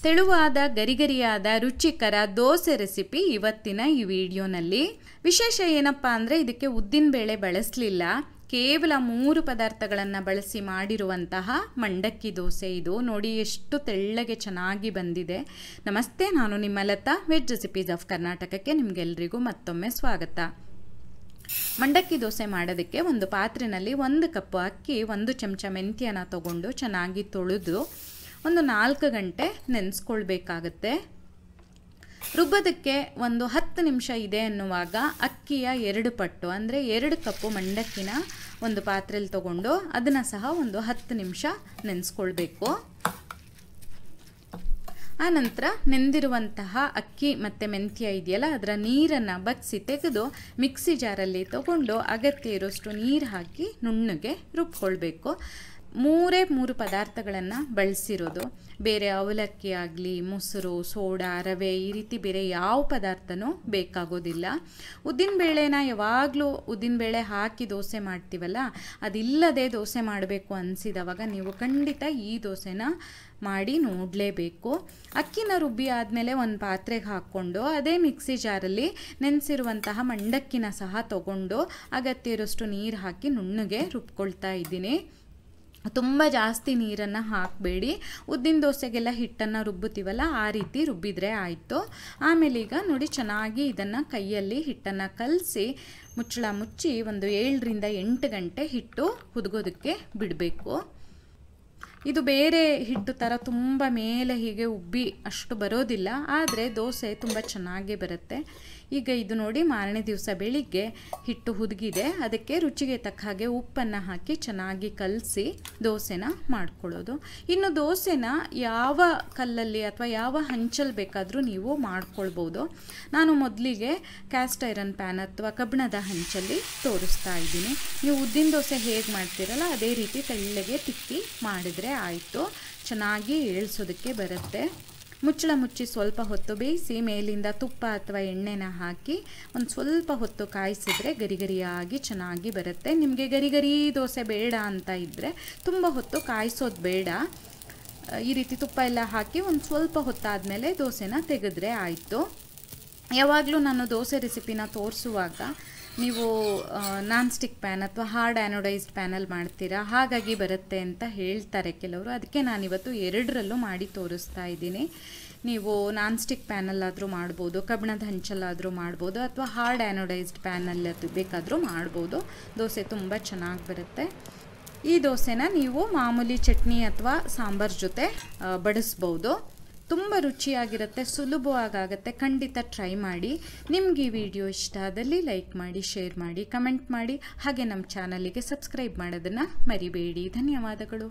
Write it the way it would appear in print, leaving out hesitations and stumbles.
ತೆಳುವಾದ ಗರಿಗರಿಯಾದ ರುಚಿಕರ ದೋಸೆ ರೆಸಿಪಿ ಇವತ್ತಿನ ಈ ವಿಡಿಯೋನಲ್ಲಿ. ವಿಶೇಷ ಏನಪ್ಪ ಅಂದರೆ ಇದಕ್ಕೆ ಉದ್ದಿನಬೇಳೆ ಬಳಸಲಿಲ್ಲ, ಕೇವಲ 3 ಪದಾರ್ಥಗಳನ್ನು ಬಳಸಿ ಮಾಡಿರುವಂತಹ ಮಂಡಕ್ಕಿ ದೋಸೆ. ಇದು ನೋಡಿ ಎಷ್ಟು ತೆಳ್ಳಗೆ ಚೆನ್ನಾಗಿ ಬಂದಿದೆ. ನಮಸ್ತೆ, ನಾನು ನಿಮ್ಮ ಲತಾ, ವೆಜ್ ರೆಸಿಪೀಸ್ ಆಫ್ ಕರ್ನಾಟಕಕ್ಕೆ ನಿಮಗೆಲ್ಲರಿಗೂ ಮತ್ತೊಮ್ಮೆ ಸ್ವಾಗತ. ಮಂಡಕ್ಕಿ ದೋಸೆ ಮಾಡೋದಕ್ಕೆ ಒಂದು ಪಾತ್ರೆಯಲ್ಲಿ 1 ಕಪ್ ಅಕ್ಕಿ, 1 ಚಮಚ ಮೆಂತ್ಯನ ತಗೊಂಡು ಚೆನ್ನಾಗಿ ತೊಳೆದು ಒಂದು 4 ಗಂಟೆ ನೆನೆಸ್ಕೊಳ್ಬೇಕಾಗತ್ತೆ. ರುಬ್ಬೋದಕ್ಕೆ ಒಂದು 10 ನಿಮಿಷ ಇದೆ ಅನ್ನುವಾಗ ಅಕ್ಕಿಯ 2 ಪಟ್ಟು ಅಂದರೆ 2 ಕಪ್ಪು ಮಂಡಕ್ಕಿನ ಒಂದು ಪಾತ್ರೆಯಲ್ಲಿ ತಗೊಂಡು ಅದನ್ನು ಸಹ ಒಂದು 10 ನಿಮಿಷ ನೆನೆಸ್ಕೊಳ್ಬೇಕು. ಆನಂತರ ನೆಂದಿರುವಂತಹ ಅಕ್ಕಿ ಮತ್ತು ಮೆಂತ್ಯ ಇದೆಯಲ್ಲ, ಅದರ ನೀರನ್ನು ಬಗ್ಸಿ ತೆಗೆದು ಮಿಕ್ಸಿ ಜಾರಲ್ಲಿ ತಗೊಂಡು ಅಗತ್ಯ ಇರೋಷ್ಟು ನೀರು ಹಾಕಿ ನುಣ್ಣಗೆ ರುಬ್ಕೊಳ್ಬೇಕು. 3 ಪದಾರ್ಥಗಳನ್ನು ಬಳಸಿರೋದು. ಬೇರೆ ಅವಲಕ್ಕಿ ಆಗಲಿ, ಮೊಸರು, ಸೋಡಾ, ರವೆ ಈ ರೀತಿ ಬೇರೆ ಯಾವ ಪದಾರ್ಥನೂ ಬೇಕಾಗೋದಿಲ್ಲ. ಉದ್ದಿನಬೇಳೆನ ಯಾವಾಗಲೂ ಉದ್ದಿನಬೇಳೆ ಹಾಕಿ ದೋಸೆ ಮಾಡ್ತೀವಲ್ಲ, ಅದಿಲ್ಲದೆ ದೋಸೆ ಮಾಡಬೇಕು ಅನಿಸಿದವಾಗ ನೀವು ಖಂಡಿತ ಈ ದೋಸೆನ ಮಾಡಿ ನೋಡಲೇಬೇಕು. ಅಕ್ಕಿನ ರುಬ್ಬಿ ಆದಮೇಲೆ ಒಂದು ಪಾತ್ರೆಗೆ ಹಾಕ್ಕೊಂಡು ಅದೇ ಮಿಕ್ಸಿ ಜಾರಲ್ಲಿ ನೆನೆಸಿರುವಂತಹ ಮಂಡಕ್ಕಿನ ಸಹ ತಗೊಂಡು ಅಗತ್ಯ ಇರೋಷ್ಟು ನೀರು ಹಾಕಿ ನುಣ್ಣಗೆ ರುಬ್ಕೊಳ್ತಾ ಇದ್ದೀನಿ. ತುಂಬ ಜಾಸ್ತಿ ನೀರನ್ನು ಹಾಕಬೇಡಿ. ಉದ್ದಿನ ದೋಸೆಗೆಲ್ಲ ಹಿಟ್ಟನ್ನು ರುಬ್ಬುತ್ತೀವಲ್ಲ, ಆ ರೀತಿ ರುಬ್ಬಿದರೆ ಆಯಿತು. ಆಮೇಲೆ ಈಗ ನೋಡಿ, ಚೆನ್ನಾಗಿ ಇದನ್ನು ಕೈಯಲ್ಲಿ ಹಿಟ್ಟನ್ನು ಕಲಸಿ ಮುಚ್ಚಳ ಮುಚ್ಚಿ ಒಂದು 7ರಿಂದ 8 ಗಂಟೆ ಹಿಟ್ಟು ಹುದುಗೋದಕ್ಕೆ ಬಿಡಬೇಕು. ಇದು ಬೇರೆ ಹಿಟ್ಟು ಥರ ತುಂಬ ಮೇಲೆ ಹೀಗೆ ಉಬ್ಬಿ ಅಷ್ಟು ಬರೋದಿಲ್ಲ, ಆದರೆ ದೋಸೆ ತುಂಬ ಚೆನ್ನಾಗೇ ಬರುತ್ತೆ. ಈಗ ಇದು ನೋಡಿ, ಮಾರನೇ ದಿವಸ ಬೆಳಿಗ್ಗೆ ಹಿಟ್ಟು ಹುದುಗಿದೆ, ಅದಕ್ಕೆ ರುಚಿಗೆ ತಕ್ಕ ಹಾಗೆ ಉಪ್ಪನ್ನು ಹಾಕಿ ಚೆನ್ನಾಗಿ ಕಲಸಿ ದೋಸೆನ ಮಾಡ್ಕೊಳ್ಳೋದು. ಇನ್ನು ದೋಸೆನ ಯಾವ ಕಲ್ಲಲ್ಲಿ ಅಥವಾ ಯಾವ ಹಂಚಲ್ಲಿ ಬೇಕಾದರೂ ನೀವು ಮಾಡ್ಕೊಳ್ಬೋದು. ನಾನು ಮೊದಲಿಗೆ ಕ್ಯಾಸ್ಟ್ ಐರನ್ ಪ್ಯಾನ್ ಅಥವಾ ಕಬ್ಬಿಣದ ಹಂಚಲ್ಲಿ ತೋರಿಸ್ತಾ ಇದ್ದೀನಿ. ನೀವು ಉದ್ದಿನ ದೋಸೆ ಹೇಗೆ ಮಾಡ್ತೀರಲ್ಲ ಅದೇ ರೀತಿ ತೆಳ್ಳಗೆ ತಿಕ್ಕಿ ಮಾಡಿದರೆ ಆಯಿತು. ಚೆನ್ನಾಗಿ ಏಳ್ಸೋದಕ್ಕೆ ಬರುತ್ತೆ. ಮುಚ್ಚಳ ಮುಚ್ಚಿ ಸ್ವಲ್ಪ ಹೊತ್ತು ಬೇಯಿಸಿ ಮೇಲಿಂದ ತುಪ್ಪ ಅಥವಾ ಎಣ್ಣೆನ ಹಾಕಿ ಒಂದು ಸ್ವಲ್ಪ ಹೊತ್ತು ಕಾಯಿಸಿದ್ರೆ ಗರಿಗರಿಯಾಗಿ ಚೆನ್ನಾಗಿ ಬರುತ್ತೆ. ನಿಮಗೆ ಗರಿಗರಿ ದೋಸೆ ಬೇಡ ಅಂತ ಇದ್ದರೆ ತುಂಬ ಹೊತ್ತು ಕಾಯಿಸೋದು ಬೇಡ. ಈ ರೀತಿ ತುಪ್ಪ ಎಲ್ಲ ಹಾಕಿ ಒಂದು ಸ್ವಲ್ಪ ಹೊತ್ತಾದಮೇಲೆ ದೋಸೆನ ತೆಗೆದ್ರೆ ಆಯಿತು. ಯಾವಾಗಲೂ ನಾನು ದೋಸೆ ರೆಸಿಪಿನ ತೋರಿಸುವಾಗ ನೀವು ನಾನ್ ಸ್ಟಿಕ್ ಪ್ಯಾನ್ ಅಥವಾ ಹಾರ್ಡ್ ಆ್ಯನೋಡೈಸ್ಡ್ ಪ್ಯಾನಲ್ಲಿ ಮಾಡ್ತೀರಾ, ಹಾಗಾಗಿ ಬರುತ್ತೆ ಅಂತ ಹೇಳ್ತಾರೆ ಕೆಲವರು. ಅದಕ್ಕೆ ನಾನಿವತ್ತು 2ರಲ್ಲೂ ಮಾಡಿ ತೋರಿಸ್ತಾ ಇದ್ದೀನಿ. ನೀವು ನಾನ್ ಸ್ಟಿಕ್ ಪ್ಯಾನಲ್ಲಾದರೂ ಮಾಡ್ಬೋದು, ಕಬ್ಬಿಣದ ಹಂಚಲ್ಲಾದರೂ ಮಾಡ್ಬೋದು, ಅಥವಾ ಹಾರ್ಡ್ ಆ್ಯನೋಡೈಸ್ಡ್ ಪ್ಯಾನಲ್ಲಿ ಬೇಕಾದರೂ ಮಾಡ್ಬೋದು. ದೋಸೆ ತುಂಬ ಚೆನ್ನಾಗಿ ಬರುತ್ತೆ. ಈ ದೋಸೆನ ನೀವು ಮಾಮೂಲಿ ಚಟ್ನಿ ಅಥವಾ ಸಾಂಬಾರ್ ಜೊತೆ ಬಡಿಸ್ಬೋದು. ತುಂಬ ರುಚಿಯಾಗಿರುತ್ತೆ, ಸುಲಭವಾಗುತ್ತೆ. ಖಂಡಿತ ಟ್ರೈ ಮಾಡಿ. ನಿಮಗೆ ಈ ವಿಡಿಯೋ ಇಷ್ಟ ಆದಲ್ಲಿ ಲೈಕ್ ಮಾಡಿ, ಶೇರ್ ಮಾಡಿ, ಕಮೆಂಟ್ ಮಾಡಿ, ಹಾಗೆ ನಮ್ಮ ಚಾನಲಿಗೆ ಸಬ್ಸ್ಕ್ರೈಬ್ ಮಾಡೋದನ್ನು ಮರಿಬೇಡಿ. ಧನ್ಯವಾದಗಳು.